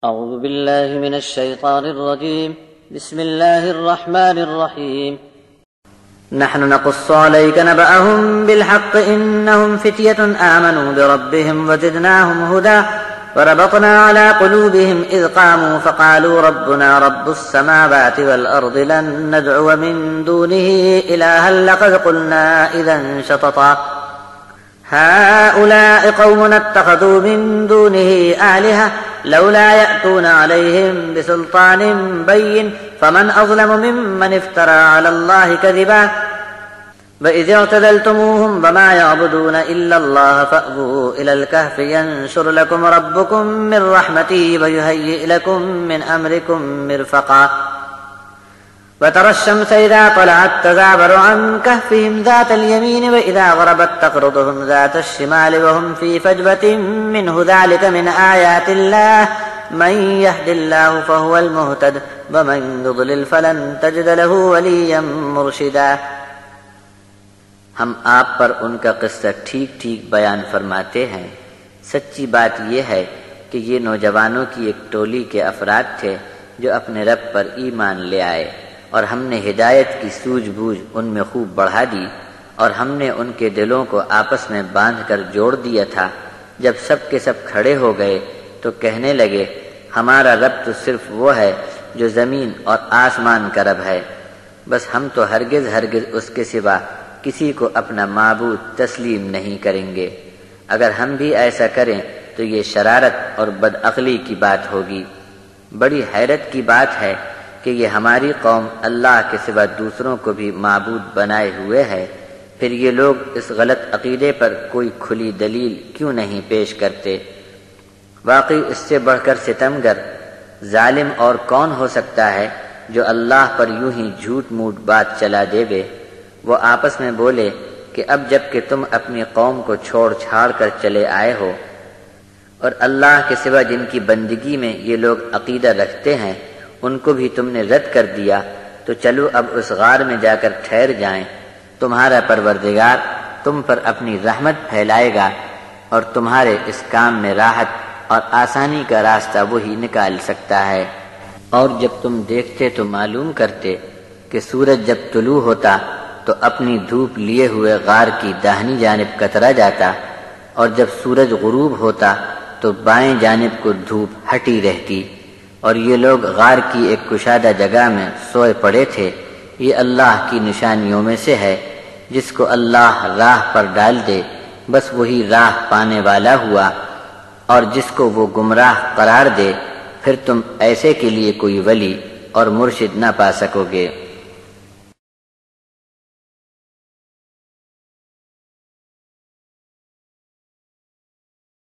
أعوذ بالله من الشيطان الرجيم بسم الله الرحمن الرحيم نحن نقص عليك نبأهم بالحق إنهم فتية آمنوا بربهم وزدناهم هدى وربطنا على قلوبهم إذ قاموا فقالوا ربنا رب السماوات والأرض لن ندعو من دونه إلها لقد قلنا إذا شططا هؤلاء قومنا اتخذوا من دونه آلهة لولا يأتون عليهم بسلطان بين فمن أظلم ممن افترى على الله كذبا وإذ اعتزلتموهم وما يعبدون إلا الله فأووا إلى الكهف ينشر لكم ربكم من رحمته ويهيئ لكم من أمركم مرفقا وترى الشمس إذا طلعت تزاور عن كهفهم ذات اليمين وإذا غربت تقرضهم ذات الشمال وهم في فجوة منه ذلك من آيات الله من يهد الله فهو المهتد ومن يضلل فلن تجد له وليا مرشدا۔ ہم آپ پر ان کا قصہ ٹھیک ٹھیک بیان فرماتے ہیں۔ سچی بات یہ ہے کہ یہ نوجوانوں کی ایک ٹولی کے افراد تھے جو اپنے رب پر ایمان لے آئے، اور ہم نے ہدایت کی سوجھ بوجھ ان میں خوب بڑھا دی، اور ہم نے ان کے دلوں کو آپس میں باندھ کر جوڑ دیا تھا۔ جب سب کے سب کھڑے ہو گئے تو کہنے لگے ہمارا رب تو صرف وہ ہے جو زمین اور آسمان کا رب ہے، بس ہم تو ہرگز اس کے سوا کسی کو اپنا معبود تسلیم نہیں کریں گے۔ اگر ہم بھی ایسا کریں تو یہ شرارت اور بدعقلی کی بات ہوگی۔ بڑی حیرت کی بات ہے کہ یہ ہماری قوم اللہ کے سوا دوسروں کو بھی معبود بنائے ہوئے ہے، پھر یہ لوگ اس غلط عقیدے پر کوئی کھلی دلیل کیوں نہیں پیش کرتے؟ واقعی اس سے بڑھ کر ستمگر ظالم اور کون ہو سکتا ہے جو اللہ پر یوں ہی جھوٹ موٹ بات چلا دیوے۔ وہ آپس میں بولے کہ اب جب کہ تم اپنی قوم کو چھوڑ چھاڑ کر چلے آئے ہو اور اللہ کے سوا جن کی بندگی میں یہ لوگ عقیدہ رکھتے ہیں ان کو بھی تم نے رد کر دیا، تو چلو اب اس غار میں جا کر ٹھہر جائیں، تمہارا پروردگار تم پر اپنی رحمت پھیلائے گا اور تمہارے اس کام میں راحت اور آسانی کا راستہ وہی نکال سکتا ہے۔ اور جب تم دیکھتے تو معلوم کرتے کہ سورج جب طلوع ہوتا تو اپنی دھوپ لیے ہوئے غار کی داہنی جانب کترا جاتا، اور جب سورج غروب ہوتا تو بائیں جانب کو دھوپ ہٹی رہتی، اور یہ لوگ غار کی ایک کشادہ جگہ میں سوئے پڑے تھے۔ یہ اللہ کی نشانیوں میں سے ہے، جس کو اللہ راہ پر ڈال دے بس وہی راہ پانے والا ہوا، اور جس کو وہ گمراہ قرار دے پھر تم ایسے کے لیے کوئی ولی اور مرشد نہ پا سکو گے۔